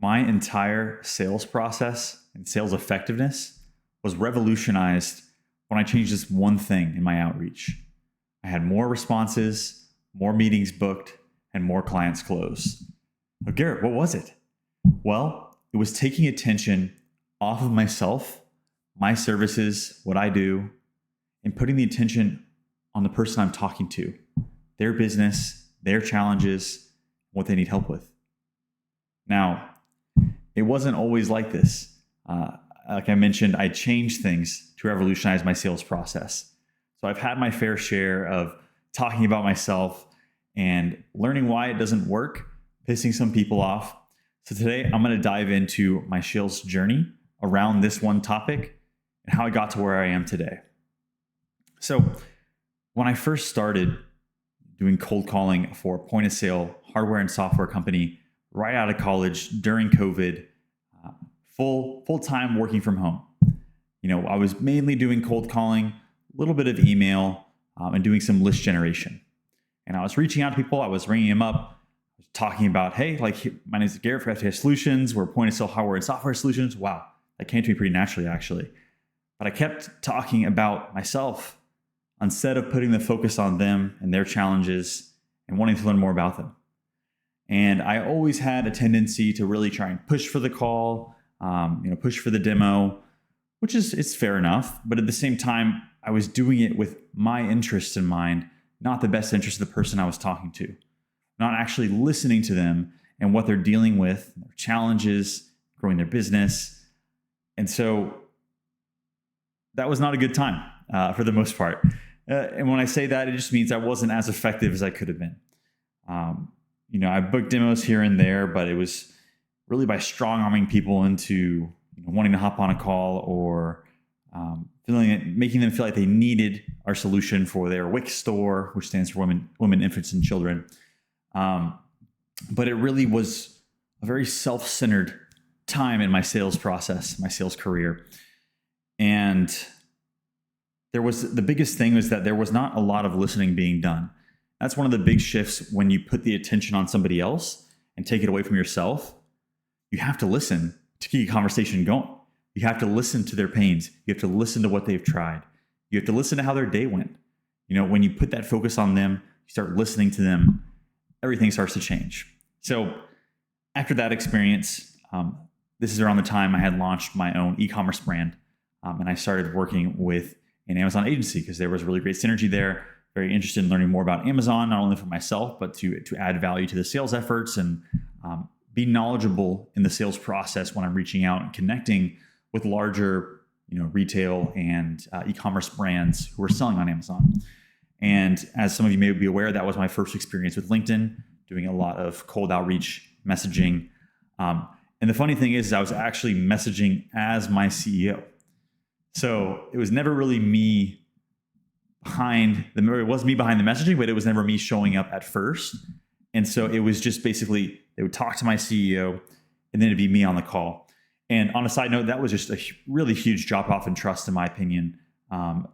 My entire sales process and sales effectiveness was revolutionized when I changed this one thing in my outreach. I had more responses, more meetings booked, and more clients closed. But Garrett, what was it? Well, it was taking attention off of myself, my services, what I do, and putting the attention on the person I'm talking to, their business, their challenges, what they need help with. Now, it wasn't always like this. Like I mentioned, I changed things to revolutionize my sales process. So I've had my fair share of talking about myself and learning why it doesn't work, pissing some people off. So today I'm going to dive into my sales journey around this one topic and how I got to where I am today. So when I first started doing cold calling for a point of sale hardware and software company right out of college during COVID, full time working from home. I was mainly doing cold calling, a little bit of email, and doing some list generation. And I was reaching out to people. I was ringing them up. I was talking about, hey, my name is Garrett for FTS Solutions. We're point of sale hardware and software solutions. Wow, that came to me pretty naturally, actually. But I kept talking about myself instead of putting the focus on them and their challenges and wanting to learn more about them. And I always had a tendency to really try and push for the call, push for the demo, which it's fair enough. But at the same time, I was doing it with my interests in mind, not the best interest of the person I was talking to, not actually listening to them and what they're dealing with, their challenges, growing their business. And so that was not a good time for the most part. And when I say that, it just means I wasn't as effective as I could have been. I booked demos here and there, but it was really by strong arming people into wanting to hop on a call or making them feel like they needed our solution for their WIC store, which stands for women, infants, and children. But it really was a very self-centered time in my sales process, my sales career. And the biggest thing was that there was not a lot of listening being done. That's one of the big shifts when you put the attention on somebody else and take it away from yourself. You have to listen to keep a conversation going. You have to listen to their pains. You have to listen to what they've tried. You have to listen to how their day went. When you put that focus on them, you start listening to them, everything starts to change. So after that experience, this is around the time I had launched my own e-commerce brand. And I started working with an Amazon agency because there was really great synergy there. Very interested in learning more about Amazon, not only for myself, but to add value to the sales efforts and be knowledgeable in the sales process when I'm reaching out and connecting with larger, retail and e-commerce brands who are selling on Amazon. And as some of you may be aware, that was my first experience with LinkedIn, doing a lot of cold outreach messaging. And the funny thing is I was actually messaging as my CEO. So it was never really me it was me behind the messaging, but it was never me showing up at first. And so it was just basically, they would talk to my CEO and then it'd be me on the call. And on a side note, that was just a really huge drop off in trust, in my opinion.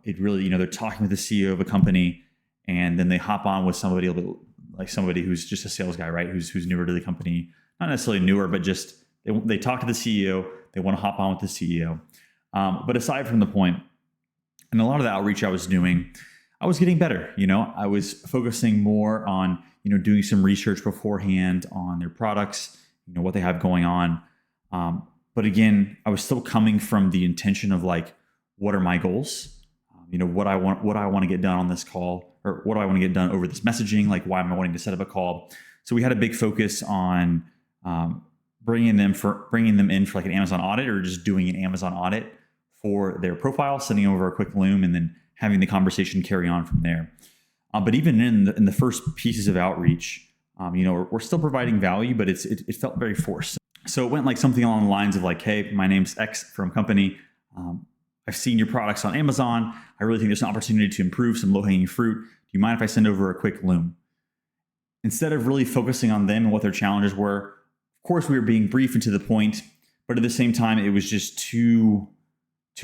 It really, they're talking with the CEO of a company and then they hop on with somebody a little bit like somebody who's just a sales guy, right? Who's newer to the company, not necessarily newer, but just they talk to the CEO. They want to hop on with the CEO. But aside from the point, and a lot of the outreach I was doing, I was getting better. I was focusing more on, doing some research beforehand on their products, what they have going on. But again, I was still coming from the intention of what are my goals? What I want to get done on this call, or what do I want to get done over this messaging? Why am I wanting to set up a call? So we had a big focus on bringing them in for an Amazon audit, or just doing an Amazon audit for their profile, sending over a quick Loom, and then having the conversation carry on from there. But even in the first pieces of outreach, we're still providing value, but it felt very forced. So it went something along the lines of hey, my name's X from company. I've seen your products on Amazon. I really think there's an opportunity to improve some low-hanging fruit. Do you mind if I send over a quick Loom? Instead of really focusing on them and what their challenges were, of course, we were being brief and to the point, but at the same time, it was just too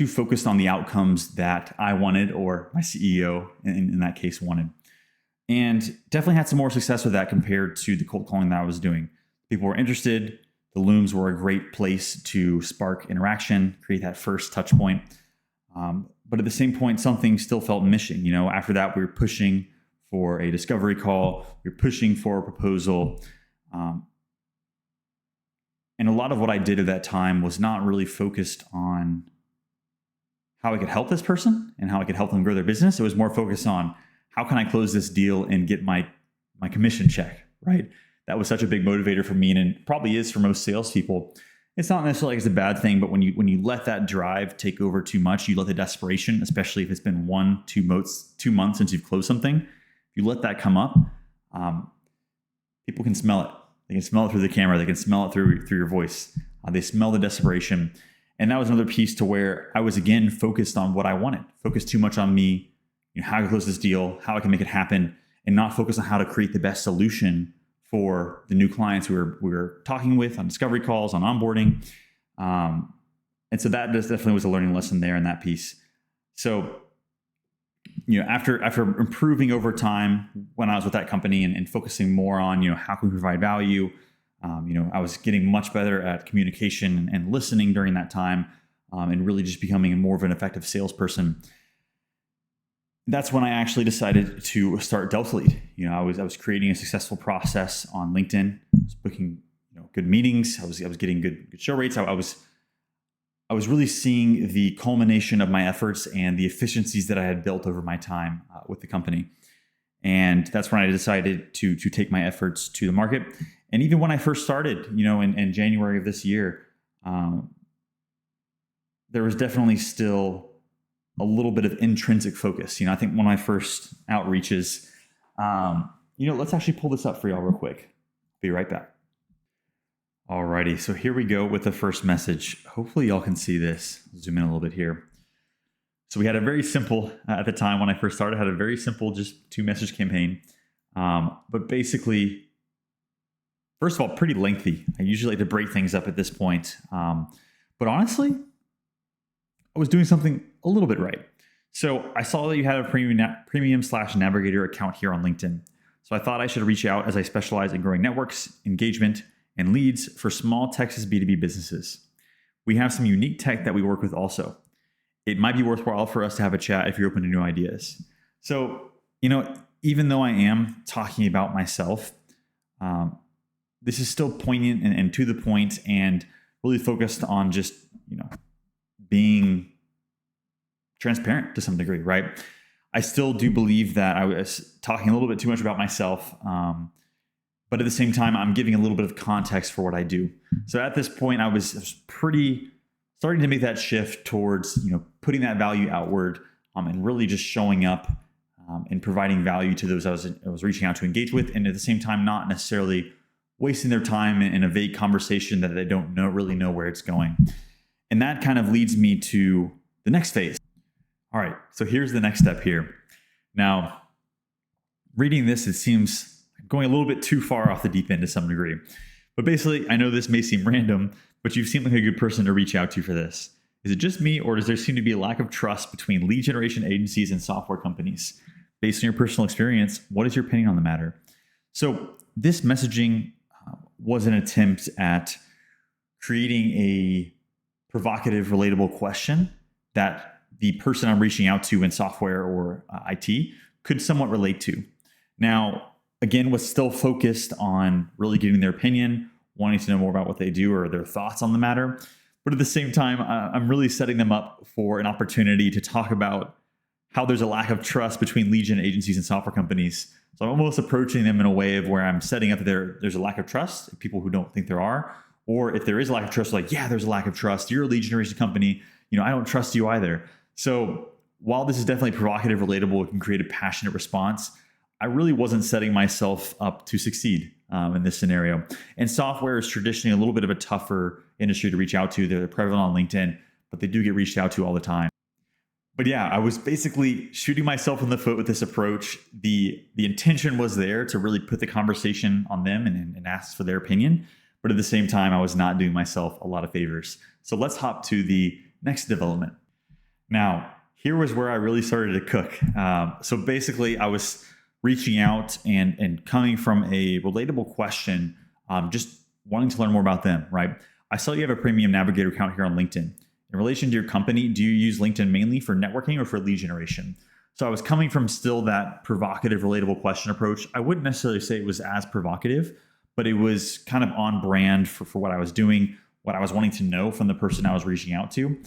focused on the outcomes that I wanted, or my CEO in that case wanted. And definitely had some more success with that compared to the cold calling that I was doing. People were interested. The Looms were a great place to spark interaction, create that first touch point. But at the same point, something still felt missing. After that, we were pushing for a discovery call. We were pushing for a proposal. And a lot of what I did at that time was not really focused on how I could help this person and how I could help them grow their business. It was more focused on how can I close this deal and get my commission check, right? That was such a big motivator for me, and probably is for most salespeople. It's not necessarily like it's a bad thing, but when you let that drive take over too much, you let the desperation, especially if it's been 2 months since you've closed something, if you let that come up, people can smell it. They can smell it through the camera. They can smell it through your voice. They smell the desperation. And that was another piece to where I was, again, focused on what I wanted, focused too much on me, how I can close this deal, how I can make it happen, and not focus on how to create the best solution for the new clients we were talking with on discovery calls, on onboarding. And so that definitely was a learning lesson there in that piece. So, after improving over time when I was with that company and focusing more on, how can we provide value, I was getting much better at communication and listening during that time, and really just becoming more of an effective salesperson. That's when I actually decided to start DeltaLead. I was creating a successful process on LinkedIn. I was booking, good meetings. I was getting good show rates. I was really seeing the culmination of my efforts and the efficiencies that I had built over my time with the company. And that's when I decided to take my efforts to the market. And even when I first started, in January of this year, there was definitely still a little bit of intrinsic focus. I think one of my first outreaches, let's actually pull this up for y'all real quick. Be right back. Alrighty, so here we go with the first message. Hopefully y'all can see this. Zoom in a little bit here. So we had a very simple, at the time when I first started, had a very simple just 2-message campaign. But basically, first of all, pretty lengthy. I usually like to break things up at this point. But honestly, I was doing something a little bit right. So I saw that you had a premium/navigator account here on LinkedIn. So I thought I should reach out, as I specialize in growing networks, engagement, and leads for small Texas B2B businesses. We have some unique tech that we work with also. It might be worthwhile for us to have a chat if you're open to new ideas. So, even though I am talking about myself, this is still poignant and to the point, and really focused on just, being transparent to some degree, right? I still do believe that I was talking a little bit too much about myself, but at the same time, I'm giving a little bit of context for what I do. So at this point, I was pretty starting to make that shift towards, putting that value outward, and really just showing up and providing value to those I was reaching out to engage with, and at the same time, not necessarily wasting their time in a vague conversation that they don't really know where it's going. And that kind of leads me to the next phase. All right, so here's the next step here. Now, reading this, it seems going a little bit too far off the deep end to some degree. But basically, I know this may seem random, but you seem like a good person to reach out to for this. Is it just me, or does there seem to be a lack of trust between lead generation agencies and software companies? Based on your personal experience, what is your opinion on the matter? So this messaging was an attempt at creating a provocative, relatable question that the person I'm reaching out to in software or IT could somewhat relate to. Now, again, was still focused on really getting their opinion, wanting to know more about what they do or their thoughts on the matter. But at the same time, I'm really setting them up for an opportunity to talk about how there's a lack of trust between lead gen agencies and software companies. So I'm almost approaching them in a way of where I'm setting up that there's a lack of trust, people who don't think there are. Or if there is a lack of trust, like, yeah, there's a lack of trust. You're a lead generation company. I don't trust you either. So while this is definitely provocative, relatable, it can create a passionate response, I really wasn't setting myself up to succeed in this scenario. And software is traditionally a little bit of a tougher industry to reach out to. They're prevalent on LinkedIn, but they do get reached out to all the time. But yeah, I was basically shooting myself in the foot with this approach. The intention was there to really put the conversation on them and ask for their opinion. But at the same time, I was not doing myself a lot of favors. So let's hop to the next development. Now, here was where I really started to cook. So basically, I was reaching out and coming from a relatable question, just wanting to learn more about them, right? I saw you have a Premium Navigator account here on LinkedIn. In relation to your company, do you use LinkedIn mainly for networking or for lead generation? So I was coming from still that provocative, relatable question approach. I wouldn't necessarily say it was as provocative, but it was kind of on brand for what I was doing, what I was wanting to know from the person I was reaching out to.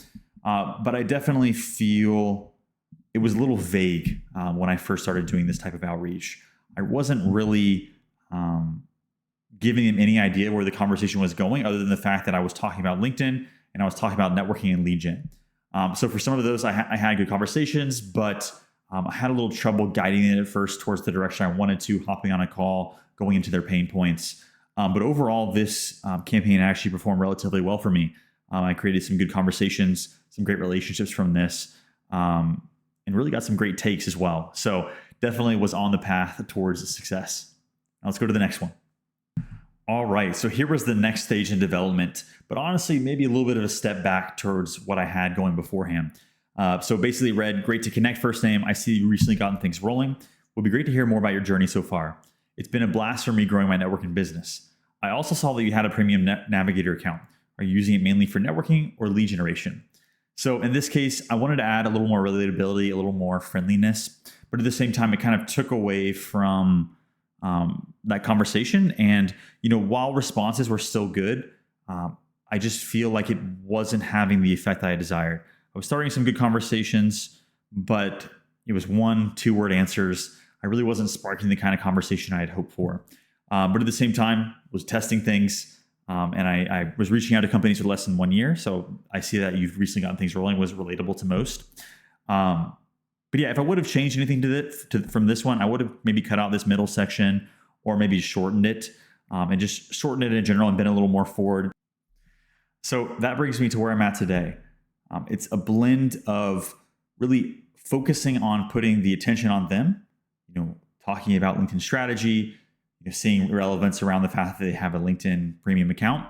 But I definitely feel it was a little vague when I first started doing this type of outreach. I wasn't really giving them any idea where the conversation was going, other than the fact that I was talking about LinkedIn and I was talking about networking and lead gen. So for some of those, I had good conversations, but I had a little trouble guiding it at first towards the direction I wanted to, hopping on a call, going into their pain points. But overall, this campaign actually performed relatively well for me. I created some good conversations, some great relationships from this, and really got some great takes as well. So definitely was on the path towards success. Now let's go to the next one. All right, so here was the next stage in development, but honestly, maybe a little bit of a step back towards what I had going beforehand. So basically read, great to connect, first name. I see you recently gotten things rolling. Would be great to hear more about your journey so far. It's been a blast for me growing my networking business. I also saw that you had a Premium Navigator account. Are you using it mainly for networking or lead generation? So in this case, I wanted to add a little more relatability, a little more friendliness, but at the same time, it kind of took away from that conversation. And, while responses were still good, I just feel like it wasn't having the effect I desired. I was starting some good conversations, but it was 1-2 word answers. I really wasn't sparking the kind of conversation I had hoped for. But at the same time, was testing things. And I was reaching out to companies for less than 1 year. So I see that you've recently gotten things rolling was relatable to most. But yeah, if I would have changed anything from this one, I would have maybe cut out this middle section or maybe shortened it and just shortened it in general and been a little more forward. So that brings me to where I'm at today. It's a blend of really focusing on putting the attention on them, talking about LinkedIn strategy, seeing relevance around the fact that they have a LinkedIn premium account,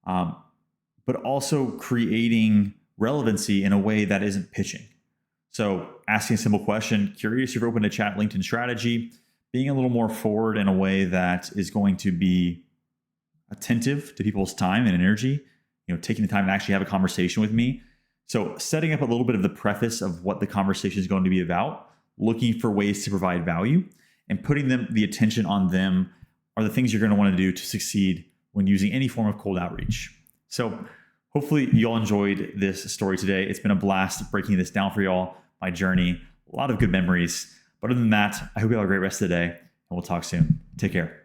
but also creating relevancy in a way that isn't pitching. So asking a simple question, curious if you're open to chat LinkedIn strategy, being a little more forward in a way that is going to be attentive to people's time and energy, taking the time to actually have a conversation with me. So setting up a little bit of the preface of what the conversation is going to be about, looking for ways to provide value, and putting the attention on them are the things you're going to want to do to succeed when using any form of cold outreach. So hopefully you all enjoyed this story today. It's been a blast breaking this down for y'all, my journey, a lot of good memories. But other than that, I hope you have a great rest of the day, and we'll talk soon. Take care.